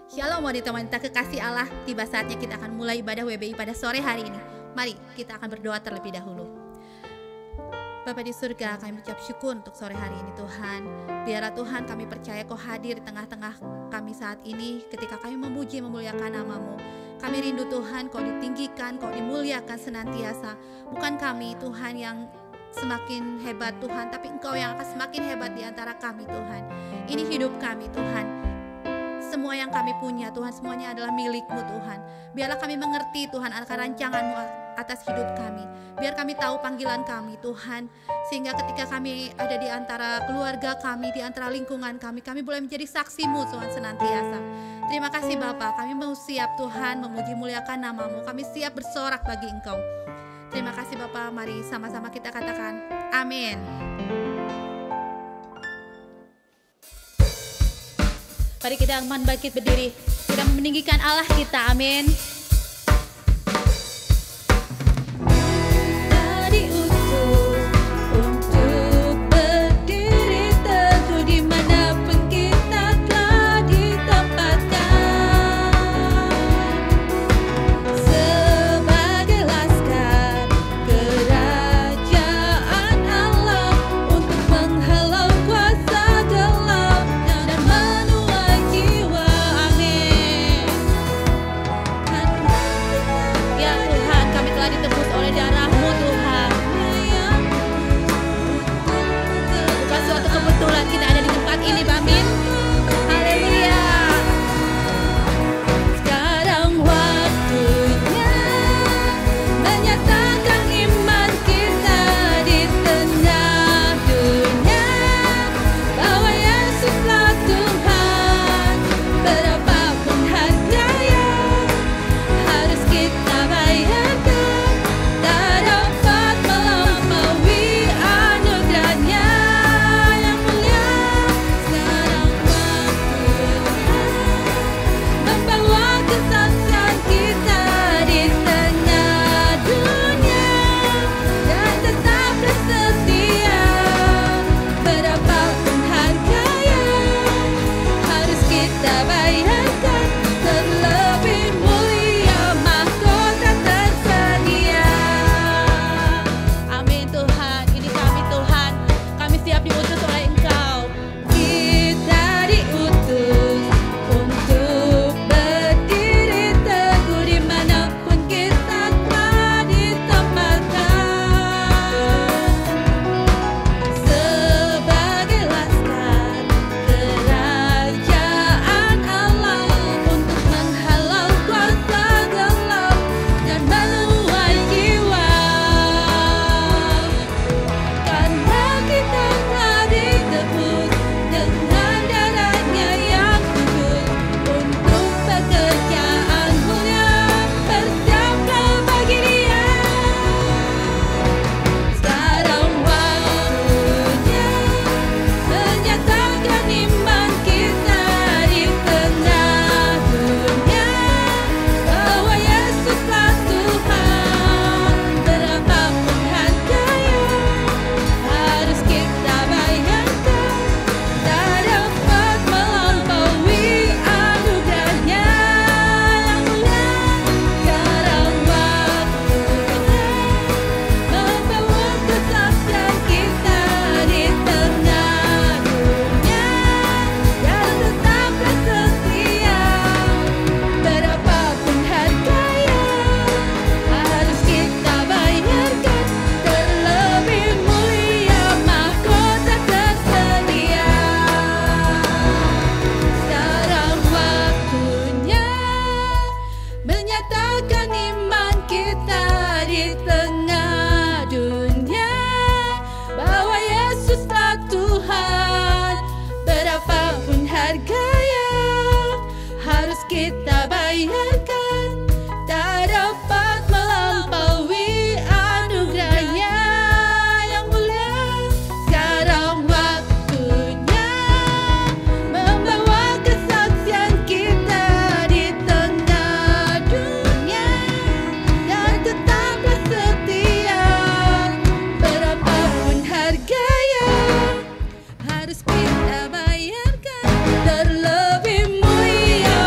Shalom wanita-wanita kekasih Allah, tiba saatnya kita akan mulai ibadah WBI pada sore hari ini. Mari kita akan berdoa terlebih dahulu. Bapa di surga, kami ucap syukur untuk sore hari ini Tuhan. Biarlah Tuhan kami percaya Kau hadir di tengah-tengah kami saat ini ketika kami memuji memuliakan nama-Mu. Kami rindu Tuhan Kau ditinggikan, Kau dimuliakan senantiasa. Bukan kami Tuhan yang semakin hebat Tuhan, tapi Engkau yang akan semakin hebat di antara kami Tuhan. Ini hidup kami Tuhan. Semua yang kami punya Tuhan, semuanya adalah milik-Mu Tuhan. Biarlah kami mengerti Tuhan akan rancangan-Mu atas hidup kami. Biar kami tahu panggilan kami Tuhan, sehingga ketika kami ada di antara keluarga kami, di antara lingkungan kami boleh menjadi saksi-Mu Tuhan senantiasa. Terima kasih Bapa, kami mau siap Tuhan memuji muliakan nama-Mu. Kami siap bersorak bagi Engkau. Terima kasih Bapa, mari sama-sama kita katakan amin. Mari kita bangkit berdiri, kita meninggikan Allah kita, amin. Harus kita bayarkan, terlebih mulia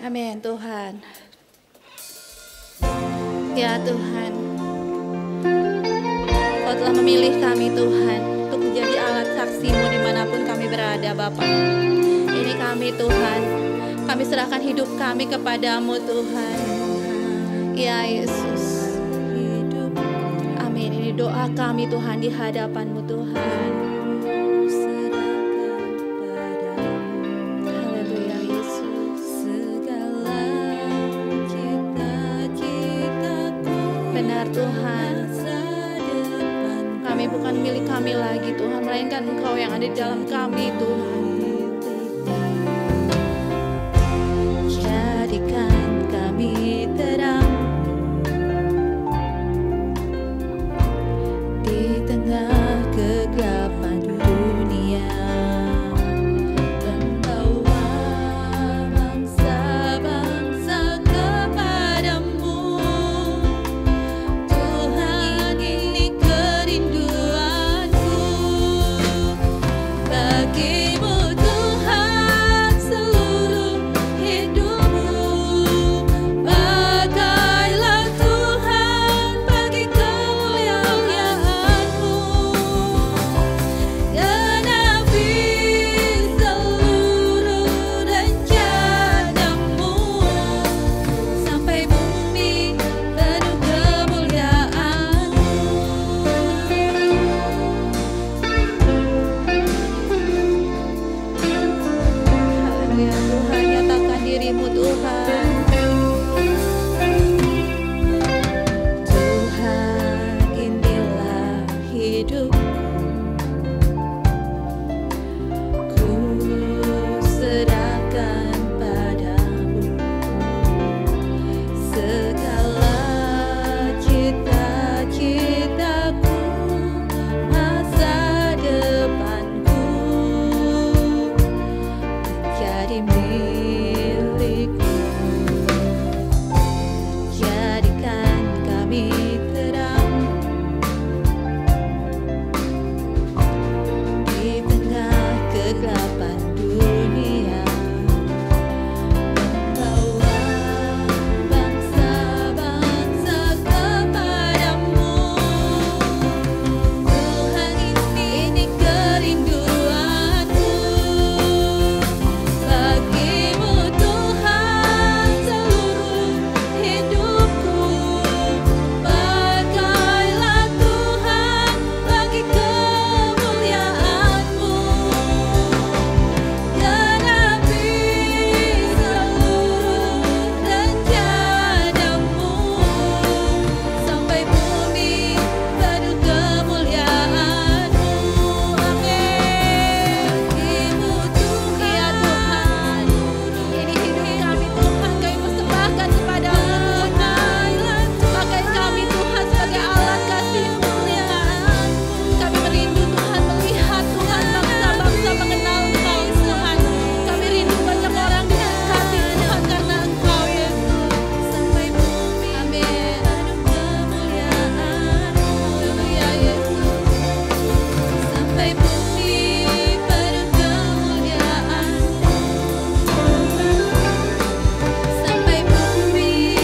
Amin Tuhan. Ya Tuhan, Kau telah memilih kami Tuhan untuk menjadi alat saksi-Mu dimanapun kami berada Bapa. Ini kami Tuhan, kami serahkan hidup kami kepadamu Tuhan. Ya Yesus. Amin. Ini doa kami Tuhan di hadapan-Mu Tuhan. Haleluya Yesus. Benar Tuhan, kami bukan milik kami lagi Tuhan, melainkan Engkau yang ada di dalam kami Tuhan. Jadikan kami terang di tengah kegelapan dunia, membawa bangsa-bangsa kepadamu. Tuhan, ini kerinduanku bagimu Tuhan, seluruh hidupku. Pakailah Tuhan bagi kemuliaan-Mu. Genapi seluruh rencana-Mu, sampai bumi penuh kemuliaan-Mu. Haleluya Tuhan, nyatakan diri-Mu Tuhan. Tuhan, inilah hidup. Ku serahkan padamu segala cita-citaku, masa depanku menjadi milikmu. Jadikan kami terang di tengah kegelapan dunia, membawa bangsa-bangsa kepadamu. Tuhan, ini kerinduanku bagimu Tuhan, seluruh hidupku. Pakailah Tuhan bagi kemuliaan-Mu. Genapi seluruh rencana-Mu, sampai bumi penuh kemuliaan-Mu. Amin. Bagimu Tuhan, ya Tuhan, ini hidup kami Tuhan, kami persembahkan kepadamu Tuhan. Pakai kami Tuhan sebagai alat kasih-Mu kemuliaan. Kami merindu Tuhan melihat Tuhan bangsa-bangsa mengenal Engkau Tuhan. Kami rindu banyak orang diberkati Tuhan karena Engkau Yesus. Sampai bumi amin kemuliaan-Mu. Haleluya Yesus. Sampai bumi penuh kemuliaan-Mu. Sampai bumi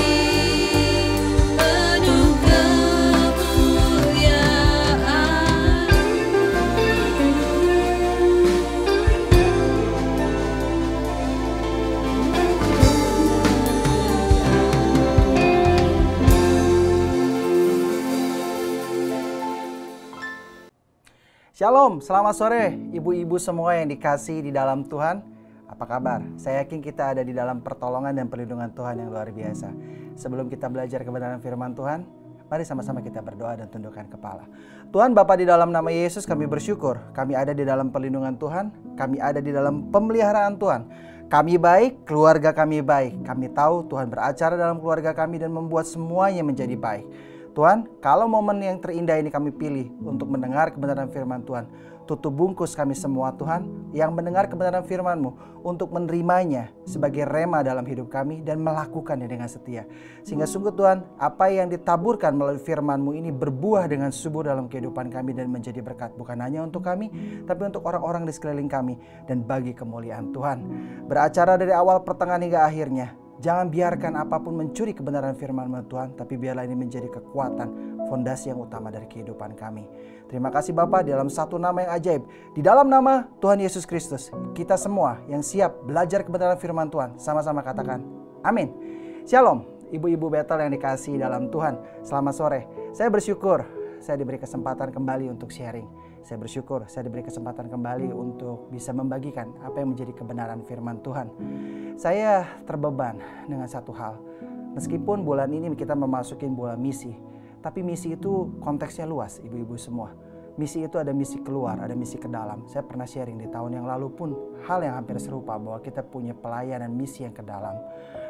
penuh Shalom, selamat sore ibu-ibu semua yang dikasihi di dalam Tuhan. Apa kabar? Saya yakin kita ada di dalam pertolongan dan perlindungan Tuhan yang luar biasa. Sebelum kita belajar kebenaran firman Tuhan, mari sama-sama kita berdoa dan tundukkan kepala. Tuhan Bapa, di dalam nama Yesus kami bersyukur. Kami ada di dalam perlindungan Tuhan. Kami ada di dalam pemeliharaan Tuhan. Kami baik, keluarga kami baik. Kami tahu Tuhan beracara dalam keluarga kami dan membuat semuanya menjadi baik. Tuhan, kalau momen yang terindah ini kami pilih untuk mendengar kebenaran firman Tuhan, tutup bungkus kami semua Tuhan yang mendengar kebenaran firman-Mu untuk menerimanya sebagai rema dalam hidup kami dan melakukannya dengan setia. Sehingga sungguh Tuhan, apa yang ditaburkan melalui firman-Mu ini berbuah dengan subur dalam kehidupan kami dan menjadi berkat bukan hanya untuk kami, tapi untuk orang-orang di sekeliling kami dan bagi kemuliaan Tuhan. Beracara dari awal, pertengahan hingga akhirnya, Jangan biarkan apapun mencuri kebenaran firman Tuhan, tapi biarlah ini menjadi kekuatan, fondasi yang utama dari kehidupan kami. Terima kasih Bapa, dalam satu nama yang ajaib, di dalam nama Tuhan Yesus Kristus, kita semua yang siap belajar kebenaran firman Tuhan, sama-sama katakan amin. Shalom, ibu-ibu Betel yang dikasihi dalam Tuhan. Selamat sore. Saya bersyukur saya diberi kesempatan kembali untuk sharing. Saya bersyukur saya diberi kesempatan kembali untuk bisa membagikan apa yang menjadi kebenaran firman Tuhan. Saya terbeban dengan satu hal. Meskipun bulan ini kita memasuki bulan misi, tapi misi itu konteksnya luas, ibu-ibu semua. Misi itu ada misi keluar, ada misi ke dalam. Saya pernah sharing di tahun yang lalu pun hal yang hampir serupa, bahwa kita punya pelayanan misi yang ke dalam.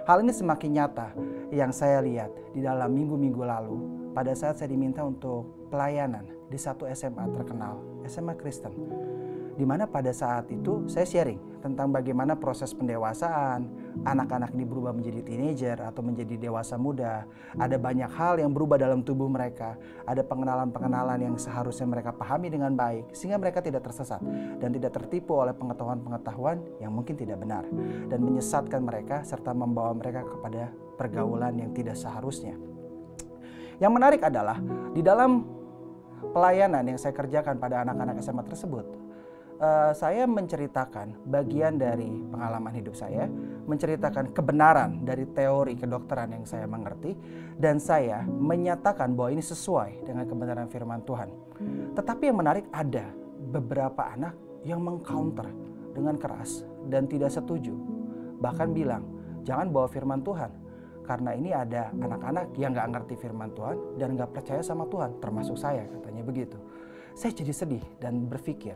Hal ini semakin nyata yang saya lihat di dalam minggu-minggu lalu pada saat saya diminta untuk pelayanan di satu SMA terkenal, SMA Kristen. Di mana pada saat itu saya sharing tentang bagaimana proses pendewasaan, anak-anak ini berubah menjadi teenager atau menjadi dewasa muda. Ada banyak hal yang berubah dalam tubuh mereka. Ada pengenalan-pengenalan yang seharusnya mereka pahami dengan baik, sehingga mereka tidak tersesat dan tidak tertipu oleh pengetahuan-pengetahuan yang mungkin tidak benar, dan menyesatkan mereka serta membawa mereka kepada pergaulan yang tidak seharusnya. Yang menarik adalah di dalam pelayanan yang saya kerjakan pada anak-anak SMA tersebut, saya menceritakan bagian dari pengalaman hidup saya, menceritakan kebenaran dari teori kedokteran yang saya mengerti, dan saya menyatakan bahwa ini sesuai dengan kebenaran firman Tuhan. Tetapi yang menarik, ada beberapa anak yang mengcounter dengan keras dan tidak setuju. Bahkan bilang, jangan bawa firman Tuhan, karena ini ada anak-anak yang gak ngerti firman Tuhan dan gak percaya sama Tuhan, termasuk saya, katanya begitu. Saya jadi sedih dan berpikir,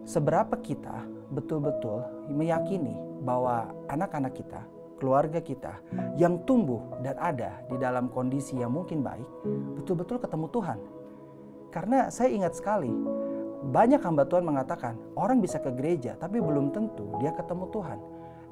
seberapa kita betul-betul meyakini bahwa anak-anak kita, keluarga kita yang tumbuh dan ada di dalam kondisi yang mungkin baik, betul-betul ketemu Tuhan. Karena saya ingat sekali, banyak hamba Tuhan mengatakan, orang bisa ke gereja tapi belum tentu dia ketemu Tuhan.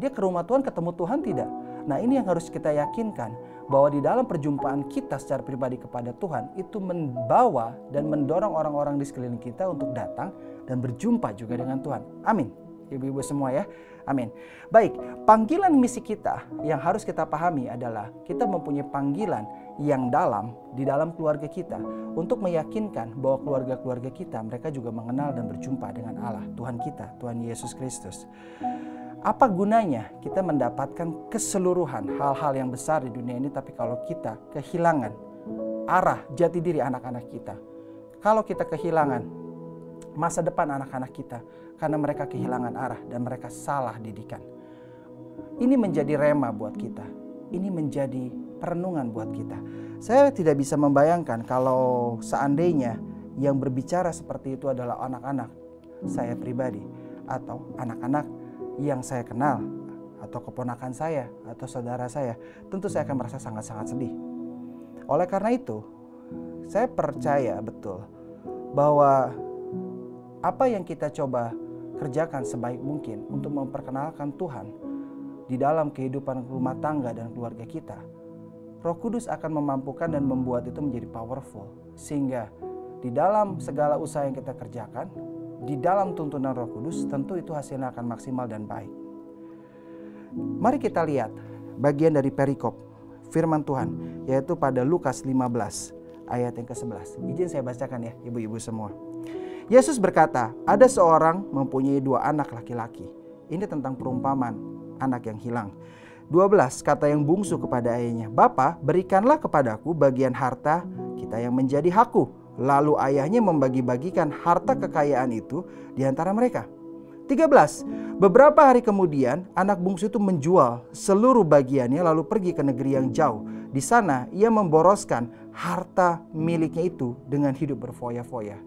Dia ke rumah Tuhan ketemu Tuhan tidak. Nah, ini yang harus kita yakinkan, bahwa di dalam perjumpaan kita secara pribadi kepada Tuhan itu membawa dan mendorong orang-orang di sekeliling kita untuk datang dan berjumpa juga dengan Tuhan. Amin. Ibu-ibu semua ya. Amin. Baik, panggilan misi kita yang harus kita pahami adalah kita mempunyai panggilan yang dalam di dalam keluarga kita untuk meyakinkan bahwa keluarga-keluarga kita mereka juga mengenal dan berjumpa dengan Allah, Tuhan kita, Tuhan Yesus Kristus. Apa gunanya kita mendapatkan keseluruhan hal-hal yang besar di dunia ini, tapi kalau kita kehilangan arah jati diri anak-anak kita, kalau kita kehilangan masa depan anak-anak kita karena mereka kehilangan arah dan mereka salah didikan. Ini menjadi rema buat kita, ini menjadi perenungan buat kita. Saya tidak bisa membayangkan kalau seandainya yang berbicara seperti itu adalah anak-anak saya pribadi atau anak-anak yang saya kenal atau keponakan saya atau saudara saya, tentu saya akan merasa sangat-sangat sedih. Oleh karena itu, saya percaya betul bahwa apa yang kita coba kerjakan sebaik mungkin untuk memperkenalkan Tuhan di dalam kehidupan rumah tangga dan keluarga kita, Roh Kudus akan memampukan dan membuat itu menjadi powerful, sehingga di dalam segala usaha yang kita kerjakan, di dalam tuntunan Roh Kudus, tentu itu hasilnya akan maksimal dan baik. Mari kita lihat bagian dari perikop firman Tuhan, yaitu pada Lukas 15 ayat yang ke-11. Izin saya bacakan ya, ibu-ibu semua. Yesus berkata, ada seorang mempunyai 2 anak laki-laki. Ini tentang perumpamaan anak yang hilang. 12, kata yang bungsu kepada ayahnya, Bapa, berikanlah kepadaku bagian harta kita yang menjadi hakku. Lalu ayahnya membagi-bagikan harta kekayaan itu di antara mereka. 13, beberapa hari kemudian anak bungsu itu menjual seluruh bagiannya lalu pergi ke negeri yang jauh. Di sana ia memboroskan harta miliknya itu dengan hidup berfoya-foya.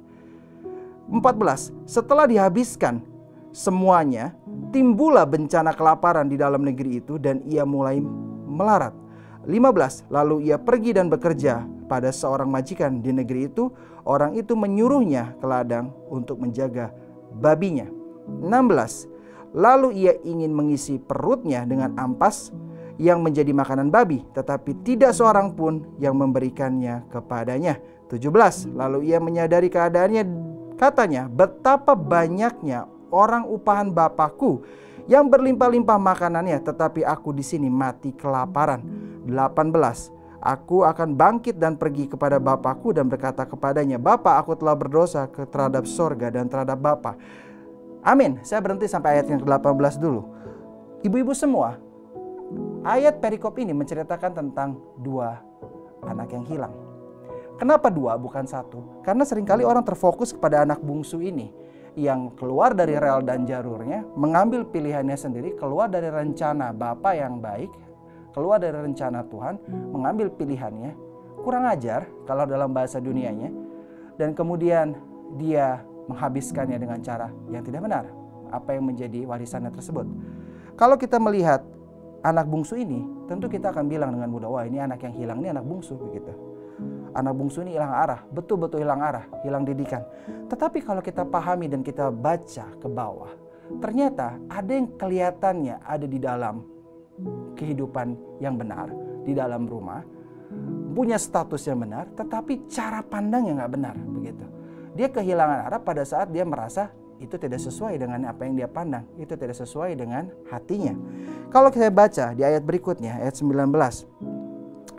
14, setelah dihabiskan semuanya, timbullah bencana kelaparan di dalam negeri itu dan ia mulai melarat. 15, lalu ia pergi dan bekerja pada seorang majikan di negeri itu. Orang itu menyuruhnya ke ladang untuk menjaga babinya. 16, lalu ia ingin mengisi perutnya dengan ampas yang menjadi makanan babi, tetapi tidak seorang pun yang memberikannya kepadanya. 17, lalu ia menyadari keadaannya, katanya, betapa banyaknya orang upahan Bapakku yang berlimpah-limpah makanannya, tetapi aku di sini mati kelaparan. 18. Aku akan bangkit dan pergi kepada bapakku dan berkata kepadanya, Bapa, aku telah berdosa terhadap sorga dan terhadap Bapa. Amin. Saya berhenti sampai ayat yang ke-18 dulu. Ibu-ibu semua, ayat perikop ini menceritakan tentang dua anak yang hilang. Kenapa dua bukan satu? Karena seringkali orang terfokus kepada anak bungsu ini yang keluar dari rel dan jalurnya, mengambil pilihannya sendiri, keluar dari rencana Bapa yang baik, keluar dari rencana Tuhan, mengambil pilihannya, kurang ajar kalau dalam bahasa dunianya, dan kemudian dia menghabiskannya dengan cara yang tidak benar, apa yang menjadi warisannya tersebut. Kalau kita melihat anak bungsu ini, tentu kita akan bilang dengan mudah, wah ini anak yang hilang, ini anak bungsu begitu. Anak bungsu ini hilang arah, betul-betul hilang arah, hilang didikan. Tetapi kalau kita pahami dan kita baca ke bawah, ternyata ada yang kelihatannya ada di dalam kehidupan yang benar, di dalam rumah, punya status yang benar, tetapi cara pandangnya nggak benar begitu. Dia kehilangan arah pada saat dia merasa itu tidak sesuai dengan apa yang dia pandang, itu tidak sesuai dengan hatinya. Kalau kita baca di ayat berikutnya, ayat 19,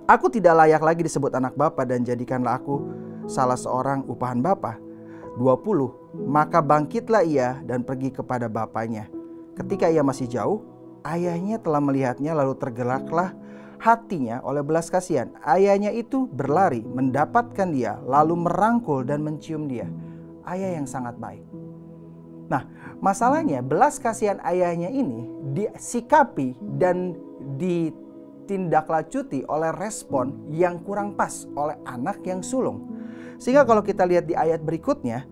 aku tidak layak lagi disebut anak Bapa dan jadikanlah aku salah seorang upahan Bapa. 20, maka bangkitlah ia dan pergi kepada bapaknya. Ketika ia masih jauh, ayahnya telah melihatnya, lalu tergeraklah hatinya oleh belas kasihan. Ayahnya itu berlari mendapatkan dia, lalu merangkul dan mencium dia. Ayah yang sangat baik. Nah, masalahnya belas kasihan ayahnya ini disikapi dan ditindaklanjuti oleh respon yang kurang pas oleh anak yang sulung. Sehingga kalau kita lihat di ayat berikutnya,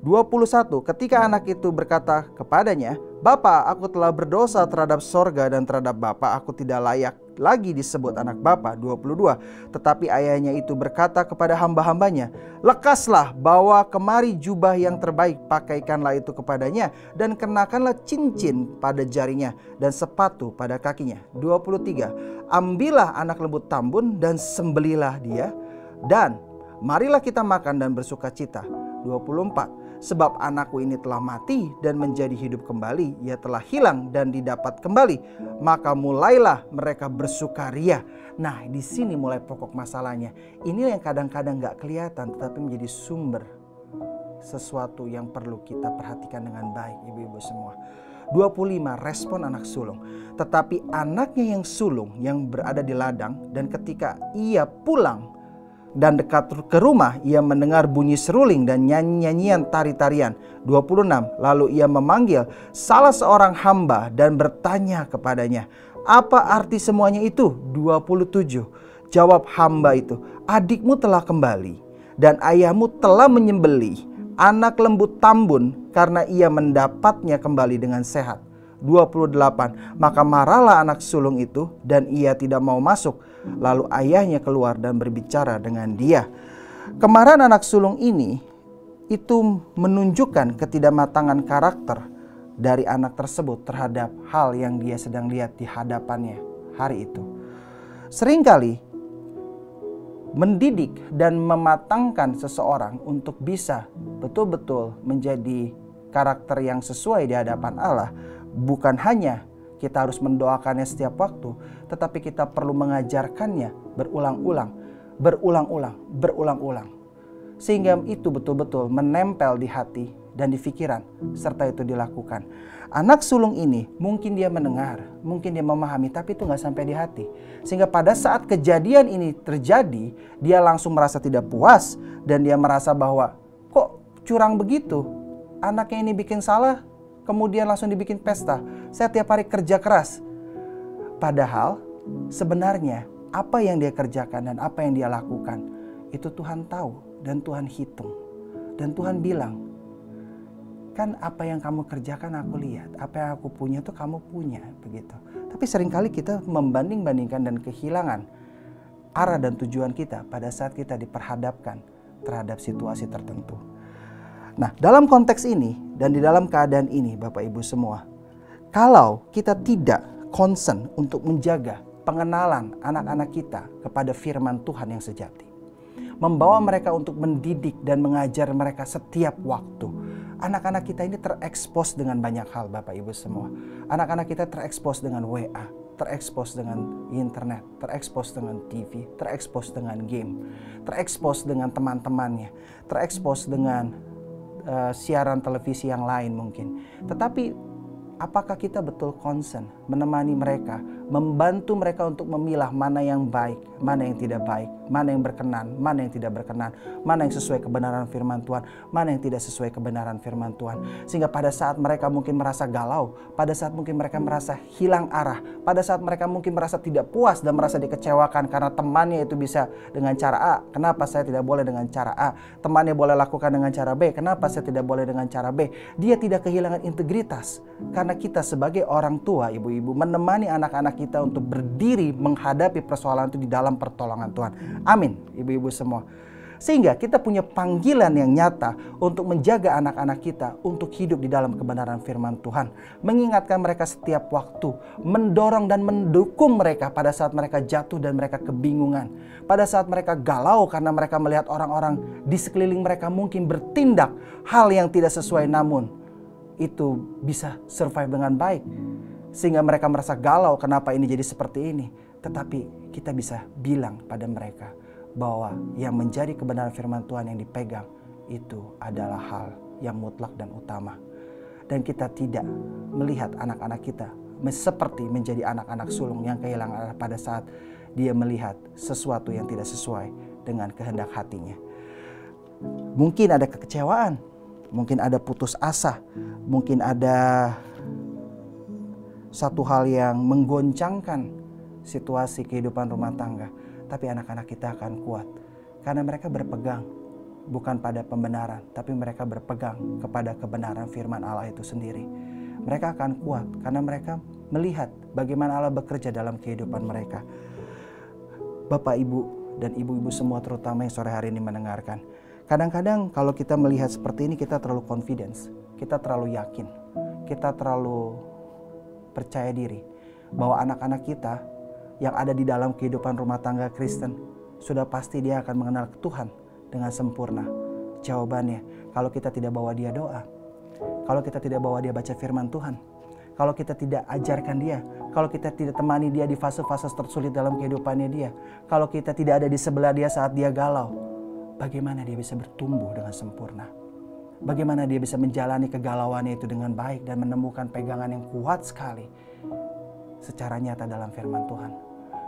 21, ketika anak itu berkata kepadanya, Bapa, aku telah berdosa terhadap sorga dan terhadap Bapa, aku tidak layak lagi disebut anak Bapa. 22, tetapi ayahnya itu berkata kepada hamba-hambanya, lekaslah, bawa kemari jubah yang terbaik, pakaikanlah itu kepadanya, dan kenakanlah cincin pada jarinya dan sepatu pada kakinya. 23, ambillah anak lembu tambun dan sembelilah dia, dan marilah kita makan dan bersuka cita. 24, sebab anakku ini telah mati dan menjadi hidup kembali, ia telah hilang dan didapat kembali, maka mulailah mereka bersukaria. Nah, di sini mulai pokok masalahnya. Ini yang kadang-kadang gak kelihatan, tetapi menjadi sumber sesuatu yang perlu kita perhatikan dengan baik, ibu-ibu semua. 25, respon anak sulung. Tetapi anaknya yang sulung yang berada di ladang, dan ketika ia pulang dan dekat ke rumah, ia mendengar bunyi seruling dan nyanyian tari-tarian. 26, lalu ia memanggil salah seorang hamba dan bertanya kepadanya, apa arti semuanya itu? 27, jawab hamba itu, adikmu telah kembali dan ayahmu telah menyembelih anak lembu tambun karena ia mendapatnya kembali dengan sehat. 28, maka marahlah anak sulung itu dan ia tidak mau masuk. Lalu ayahnya keluar dan berbicara dengan dia. Kemarahan anak sulung ini itu menunjukkan ketidakmatangan karakter dari anak tersebut terhadap hal yang dia sedang lihat di hadapannya hari itu. Seringkali mendidik dan mematangkan seseorang untuk bisa betul-betul menjadi karakter yang sesuai di hadapan Allah, bukan hanya kita harus mendoakannya setiap waktu, tetapi kita perlu mengajarkannya berulang-ulang. Sehingga itu betul-betul menempel di hati dan di pikiran, serta itu dilakukan. Anak sulung ini mungkin dia mendengar, mungkin dia memahami, tapi itu gak sampai di hati. Sehingga pada saat kejadian ini terjadi, dia langsung merasa tidak puas, dan dia merasa bahwa kok curang begitu, anaknya ini bikin salah, kemudian langsung dibikin pesta. Saya tiap hari kerja keras. Padahal sebenarnya apa yang dia kerjakan dan apa yang dia lakukan, itu Tuhan tahu dan Tuhan hitung. Dan Tuhan bilang, kan apa yang kamu kerjakan aku lihat, apa yang aku punya itu kamu punya, begitu. Tapi seringkali kita membanding-bandingkan dan kehilangan arah dan tujuan kita pada saat kita diperhadapkan terhadap situasi tertentu. Nah, dalam konteks ini dan di dalam keadaan ini, Bapak Ibu semua, kalau kita tidak concern untuk menjaga pengenalan anak-anak kita kepada firman Tuhan yang sejati, membawa mereka untuk mendidik dan mengajar mereka setiap waktu, Anak-anak kita ini terekspos dengan banyak hal, Bapak Ibu semua. Anak-anak kita terekspos dengan WA, terekspos dengan internet, terekspos dengan TV, terekspos dengan game, terekspos dengan teman-temannya, terekspos dengan siaran televisi yang lain mungkin. Tetapi apakah kita betul concern menemani mereka, membantu mereka untuk memilah mana yang baik, mana yang tidak baik, mana yang berkenan, mana yang tidak berkenan, mana yang sesuai kebenaran firman Tuhan, mana yang tidak sesuai kebenaran firman Tuhan. Sehingga pada saat mereka mungkin merasa galau, pada saat mungkin mereka merasa hilang arah, pada saat mereka mungkin merasa tidak puas dan merasa dikecewakan karena temannya itu bisa dengan cara A, kenapa saya tidak boleh dengan cara A? Temannya boleh lakukan dengan cara B, kenapa saya tidak boleh dengan cara B? Dia tidak kehilangan integritas. Karena kita sebagai orang tua, ibu-ibu, menemani anak-anak kita untuk berdiri menghadapi persoalan itu di dalam pertolongan Tuhan. Amin, ibu-ibu semua. Sehingga kita punya panggilan yang nyata untuk menjaga anak-anak kita untuk hidup di dalam kebenaran firman Tuhan. Mengingatkan mereka setiap waktu, mendorong dan mendukung mereka pada saat mereka jatuh dan mereka kebingungan. Pada saat mereka galau karena mereka melihat orang-orang di sekeliling mereka mungkin bertindak hal yang tidak sesuai, namun itu bisa survive dengan baik. Sehingga mereka merasa galau kenapa ini jadi seperti ini. Tetapi kita bisa bilang pada mereka bahwa yang menjadi kebenaran firman Tuhan yang dipegang itu adalah hal yang mutlak dan utama. Dan kita tidak melihat anak-anak kita seperti menjadi anak-anak sulung yang kehilangan arah pada saat dia melihat sesuatu yang tidak sesuai dengan kehendak hatinya. Mungkin ada kekecewaan, mungkin ada putus asa, mungkin ada satu hal yang menggoncangkan situasi kehidupan rumah tangga. Tapi anak-anak kita akan kuat karena mereka berpegang bukan pada pembenaran, tapi mereka berpegang kepada kebenaran firman Allah itu sendiri. Mereka akan kuat karena mereka melihat bagaimana Allah bekerja dalam kehidupan mereka. Bapak, Ibu, dan ibu-ibu semua terutama yang sore hari ini mendengarkan. Kadang-kadang kalau kita melihat seperti ini kita terlalu confidence, kita terlalu yakin, kita terlalu percaya diri bahwa anak-anak kita yang ada di dalam kehidupan rumah tangga Kristen sudah pasti dia akan mengenal Tuhan dengan sempurna. Jawabannya, kalau kita tidak bawa dia doa, kalau kita tidak bawa dia baca firman Tuhan, kalau kita tidak ajarkan dia, kalau kita tidak temani dia di fase-fase tersulit dalam kehidupannya dia, kalau kita tidak ada di sebelah dia saat dia galau, bagaimana dia bisa bertumbuh dengan sempurna? Bagaimana dia bisa menjalani kegalauannya itu dengan baik dan menemukan pegangan yang kuat sekali secara nyata dalam firman Tuhan.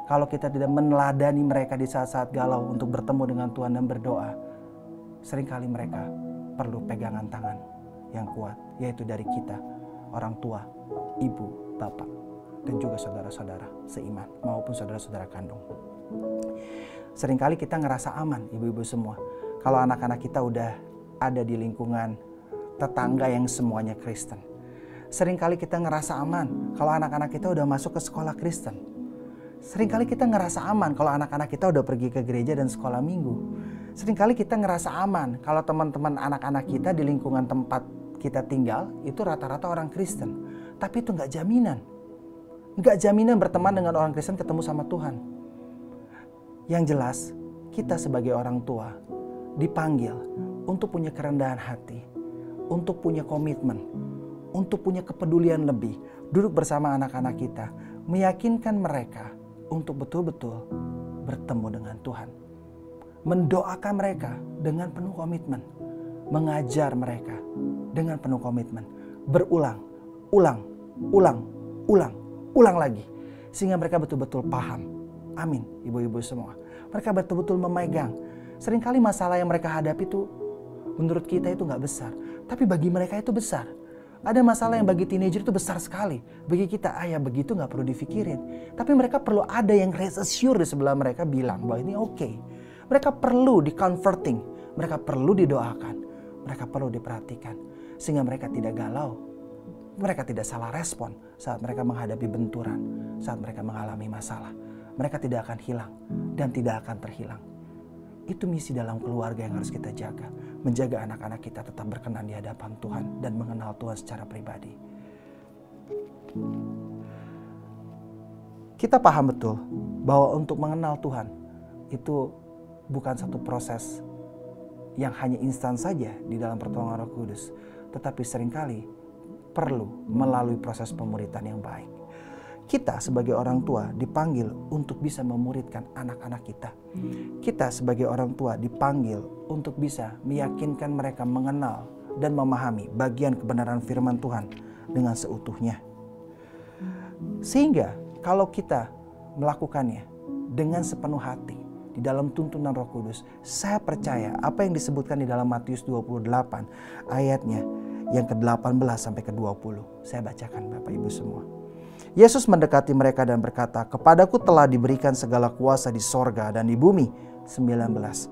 Kalau kita tidak meneladani mereka di saat-saat galau untuk bertemu dengan Tuhan dan berdoa, seringkali mereka perlu pegangan tangan yang kuat, yaitu dari kita, orang tua, ibu, bapak, dan juga saudara-saudara seiman maupun saudara-saudara kandung. Seringkali kita ngerasa aman, ibu-ibu semua, kalau anak-anak kita udah ada di lingkungan tetangga yang semuanya Kristen. Seringkali kita ngerasa aman kalau anak-anak kita udah masuk ke sekolah Kristen. Seringkali kita ngerasa aman kalau anak-anak kita udah pergi ke gereja dan sekolah minggu. Seringkali kita ngerasa aman kalau teman-teman anak-anak kita di lingkungan tempat kita tinggal itu rata-rata orang Kristen. Tapi itu nggak jaminan. Nggak jaminan berteman dengan orang Kristen ketemu sama Tuhan. Yang jelas, kita sebagai orang tua dipanggil untuk punya kerendahan hati, untuk punya komitmen, untuk punya kepedulian lebih, duduk bersama anak-anak kita, meyakinkan mereka untuk betul-betul bertemu dengan Tuhan. Mendoakan mereka dengan penuh komitmen, mengajar mereka dengan penuh komitmen, berulang, ulang lagi, sehingga mereka betul-betul paham. Amin, ibu-ibu semua. Mereka betul-betul memegang. Seringkali masalah yang mereka hadapi itu menurut kita itu gak besar, tapi bagi mereka itu besar. Ada masalah yang bagi teenager itu besar sekali. Bagi kita, ya begitu gak perlu dipikirin. Tapi mereka perlu ada yang rest assure di sebelah mereka bilang bahwa ini oke. Mereka perlu di-comforting. Mereka perlu didoakan. Mereka perlu diperhatikan. Sehingga mereka tidak galau. Mereka tidak salah respon saat mereka menghadapi benturan. Saat mereka mengalami masalah. Mereka tidak akan hilang dan tidak akan terhilang. Itu misi dalam keluarga yang harus kita jaga. Menjaga anak-anak kita tetap berkenan di hadapan Tuhan dan mengenal Tuhan secara pribadi. Kita paham betul bahwa untuk mengenal Tuhan itu bukan satu proses yang hanya instan saja di dalam pertolongan Roh Kudus. tetapi seringkali perlu melalui proses pemuritan yang baik. Kita sebagai orang tua dipanggil untuk bisa memuridkan anak-anak kita. Kita sebagai orang tua dipanggil untuk bisa meyakinkan mereka mengenal dan memahami bagian kebenaran firman Tuhan dengan seutuhnya. Sehingga kalau kita melakukannya dengan sepenuh hati di dalam tuntunan Roh Kudus, saya percaya apa yang disebutkan di dalam Matius 28 ayatnya yang ke-18 sampai ke-20. Saya bacakan Bapak Ibu semua. Yesus mendekati mereka dan berkata, "Kepadaku telah diberikan segala kuasa di sorga dan di bumi." 19.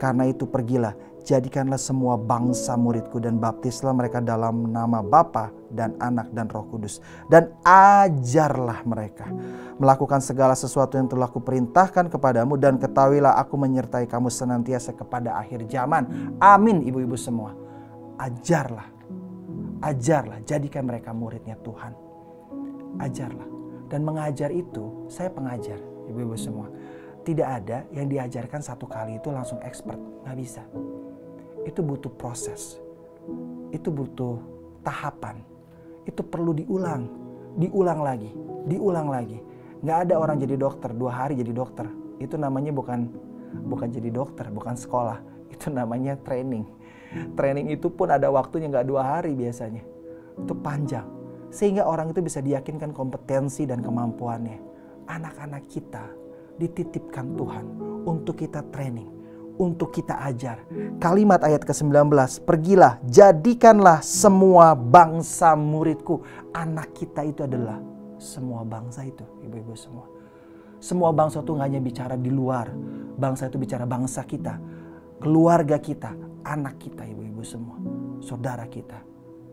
"Karena itu pergilah, jadikanlah semua bangsa muridku dan baptislah mereka dalam nama Bapa dan Anak dan Roh Kudus. Dan ajarlah mereka melakukan segala sesuatu yang telah kuperintahkan kepadamu, dan ketahuilah aku menyertai kamu senantiasa kepada akhir zaman." Amin ibu-ibu semua. Ajarlah, jadikan mereka muridnya Tuhan. Ajarlah. Dan mengajar itu, saya pengajar ibu-ibu semua. Tidak ada yang diajarkan satu kali itu langsung expert, nggak bisa. Itu butuh proses, itu butuh tahapan, itu perlu diulang lagi. Nggak ada orang jadi dokter 2 hari jadi dokter. Itu namanya bukan jadi dokter, bukan sekolah. Itu namanya training. Training itu pun ada waktunya, nggak 2 hari biasanya. Itu panjang. Sehingga orang itu bisa diyakinkan kompetensi dan kemampuannya. Anak-anak kita dititipkan Tuhan untuk kita training, untuk kita ajar. Kalimat ayat ke-19, "Pergilah, jadikanlah semua bangsa muridku." Anak kita itu adalah semua bangsa itu, ibu-ibu semua. Semua bangsa itu nggak hanya bicara di luar. Bangsa itu bicara bangsa kita, keluarga kita, anak kita, ibu-ibu semua. Saudara kita,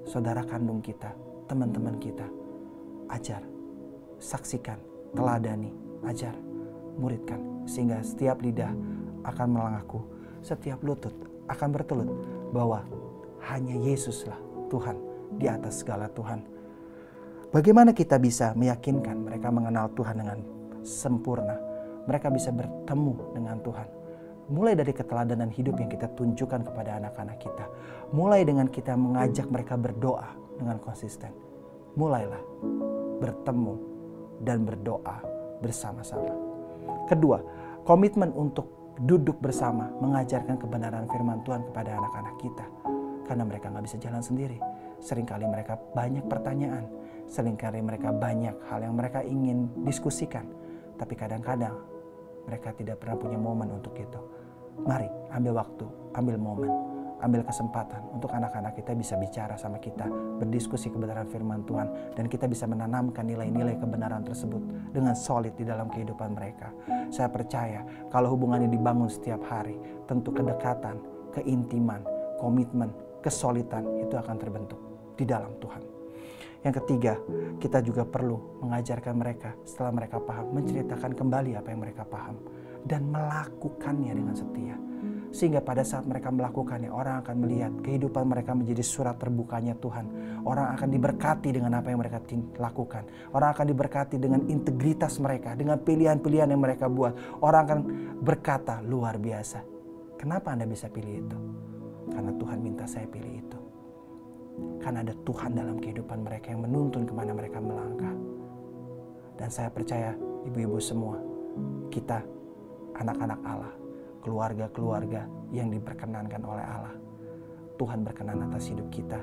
saudara kandung kita, teman-teman kita. Ajar, saksikan, teladani, ajar, muridkan. Sehingga setiap lidah akan mengaku, setiap lutut akan bertelut bahwa hanya Yesuslah Tuhan di atas segala Tuhan. Bagaimana kita bisa meyakinkan mereka mengenal Tuhan dengan sempurna? Mereka bisa bertemu dengan Tuhan. Mulai dari keteladanan hidup yang kita tunjukkan kepada anak-anak kita. Mulai dengan kita mengajak mereka berdoa dengan konsisten. Mulailah bertemu dan berdoa bersama-sama. Kedua, komitmen untuk duduk bersama mengajarkan kebenaran firman Tuhan kepada anak-anak kita. Karena mereka gak bisa jalan sendiri. Seringkali mereka banyak pertanyaan. Seringkali mereka banyak hal yang mereka ingin diskusikan. Tapi kadang-kadang mereka tidak pernah punya momen untuk itu. Mari ambil waktu, ambil momen, ambil kesempatan untuk anak-anak kita bisa bicara sama kita, berdiskusi kebenaran firman Tuhan, dan kita bisa menanamkan nilai-nilai kebenaran tersebut dengan solid di dalam kehidupan mereka. Saya percaya kalau hubungan ini dibangun setiap hari, tentu kedekatan, keintiman, komitmen, kesolidan itu akan terbentuk di dalam Tuhan. Yang ketiga, kita juga perlu mengajarkan mereka setelah mereka paham, menceritakan kembali apa yang mereka paham dan melakukannya dengan setia. Sehingga pada saat mereka melakukannya, orang akan melihat kehidupan mereka menjadi surat terbukanya Tuhan. Orang akan diberkati dengan apa yang mereka lakukan. Orang akan diberkati dengan integritas mereka, dengan pilihan-pilihan yang mereka buat. Orang akan berkata, luar biasa. Kenapa Anda bisa pilih itu? Karena Tuhan minta saya pilih itu. Karena ada Tuhan dalam kehidupan mereka yang menuntun kemana mereka melangkah. Dan saya percaya ibu-ibu semua, kita anak-anak Allah, keluarga-keluarga yang diperkenankan oleh Allah. Tuhan berkenan atas hidup kita.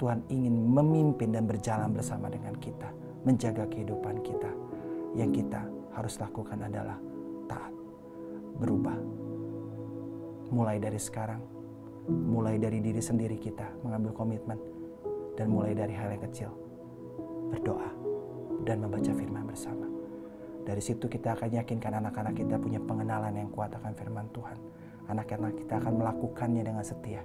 Tuhan ingin memimpin dan berjalan bersama dengan kita, menjaga kehidupan kita. Yang kita harus lakukan adalah taat, berubah. Mulai dari sekarang, mulai dari diri sendiri kita mengambil komitmen, dan mulai dari hal yang kecil, berdoa dan membaca firman bersama. Dari situ kita akan yakinkan anak-anak kita punya pengenalan yang kuat akan firman Tuhan. Anak-anak kita akan melakukannya dengan setia.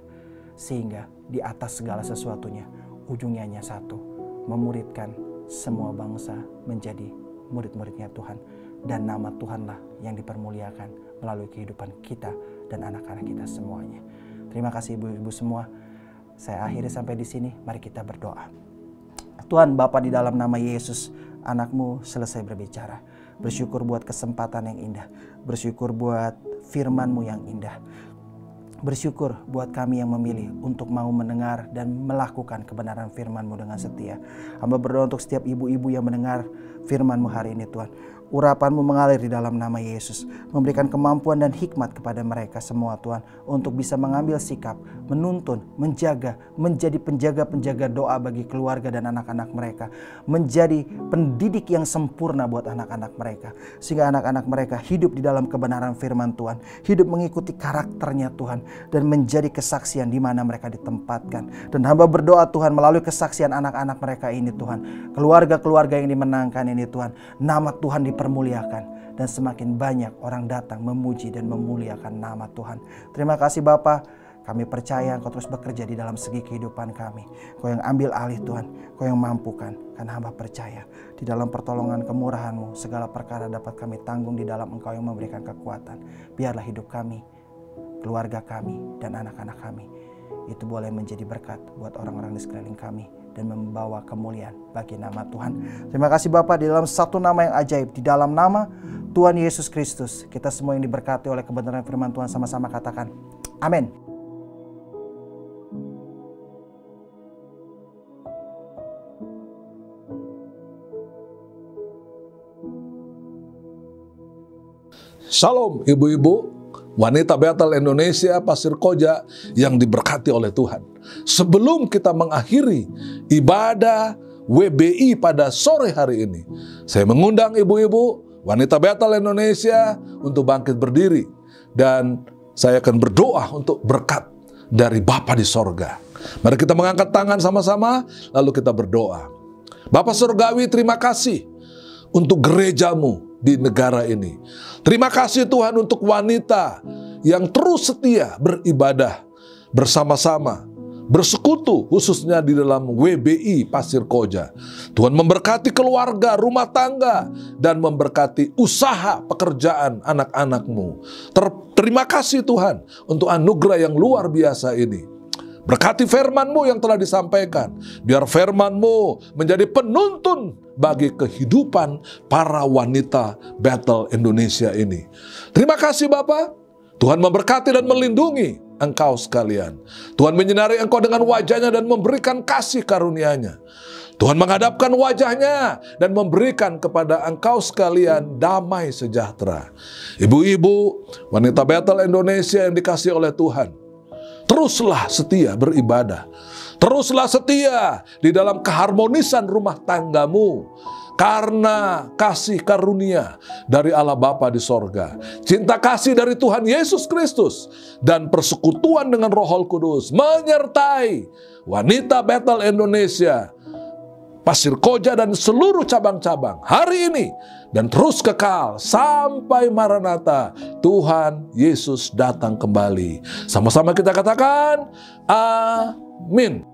Sehingga di atas segala sesuatunya, ujungnya hanya satu. Memuridkan semua bangsa menjadi murid-muridnya Tuhan. Dan nama Tuhanlah yang dipermuliakan melalui kehidupan kita dan anak-anak kita semuanya. Terima kasih ibu-ibu semua. Saya akhiri sampai di sini. Mari kita berdoa. Tuhan Bapa, di dalam nama Yesus, anak-Mu selesai berbicara. Bersyukur buat kesempatan yang indah. Bersyukur buat firman-Mu yang indah. Bersyukur buat kami yang memilih untuk mau mendengar dan melakukan kebenaran firman-Mu dengan setia. Hamba berdoa untuk setiap ibu-ibu yang mendengar firman-Mu hari ini Tuhan. Urapan-Mu mengalir di dalam nama Yesus. Memberikan kemampuan dan hikmat kepada mereka semua Tuhan. Untuk bisa mengambil sikap, menuntun, menjaga, menjadi penjaga-penjaga doa bagi keluarga dan anak-anak mereka. Menjadi pendidik yang sempurna buat anak-anak mereka. Sehingga anak-anak mereka hidup di dalam kebenaran firman Tuhan. Hidup mengikuti karakternya Tuhan. Dan menjadi kesaksian di mana mereka ditempatkan. Dan hamba berdoa Tuhan melalui kesaksian anak-anak mereka ini Tuhan. Keluarga-keluarga yang dimenangkan ini Tuhan. Nama Tuhan dipermuliakan dan semakin banyak orang datang memuji dan memuliakan nama Tuhan. Terima kasih Bapa, kami percaya Engkau terus bekerja di dalam segi kehidupan kami. Engkau yang ambil alih Tuhan, Engkau yang mampukan, karena hamba percaya di dalam pertolongan kemurahan-Mu segala perkara dapat kami tanggung di dalam Engkau yang memberikan kekuatan. Biarlah hidup kami, keluarga kami, dan anak-anak kami itu boleh menjadi berkat buat orang-orang di sekeliling kami dan membawa kemuliaan bagi nama Tuhan. Terima kasih Bapa, di dalam satu nama yang ajaib, di dalam nama Tuhan Yesus Kristus, kita semua yang diberkati oleh kebenaran firman Tuhan sama-sama katakan amin. Shalom ibu-ibu, wanita Bethel Indonesia, Pasir Koja yang diberkati oleh Tuhan. Sebelum kita mengakhiri ibadah WBI pada sore hari ini, saya mengundang ibu-ibu, wanita Bethel Indonesia untuk bangkit berdiri. Dan saya akan berdoa untuk berkat dari Bapa di sorga. Mari kita mengangkat tangan sama-sama, lalu kita berdoa. Bapa Surgawi, terima kasih untuk gereja-Mu di negara ini. Terima kasih Tuhan untuk wanita yang terus setia beribadah bersama-sama, bersekutu khususnya di dalam WBI Pasir Koja. Tuhan memberkati keluarga, rumah tangga, dan memberkati usaha pekerjaan anak-anak-Mu. Terima kasih Tuhan untuk anugerah yang luar biasa ini. Berkati firman-Mu yang telah disampaikan. Biar firman-Mu menjadi penuntun bagi kehidupan para wanita Bethel Indonesia ini. Terima kasih Bapa. Tuhan memberkati dan melindungi engkau sekalian. Tuhan menyinari engkau dengan wajahnya dan memberikan kasih karunia-Nya. Tuhan menghadapkan wajahnya dan memberikan kepada engkau sekalian damai sejahtera. Ibu-ibu, wanita Bethel Indonesia yang dikasihi oleh Tuhan, teruslah setia beribadah. Teruslah setia di dalam keharmonisan rumah tanggamu. Karena kasih karunia dari Allah Bapa di sorga, cinta kasih dari Tuhan Yesus Kristus, dan persekutuan dengan Roh Kudus menyertai wanita Bethel Indonesia, Pasir Koja, dan seluruh cabang-cabang hari ini dan terus kekal sampai Maranatha Tuhan Yesus datang kembali. Sama-sama kita katakan amin.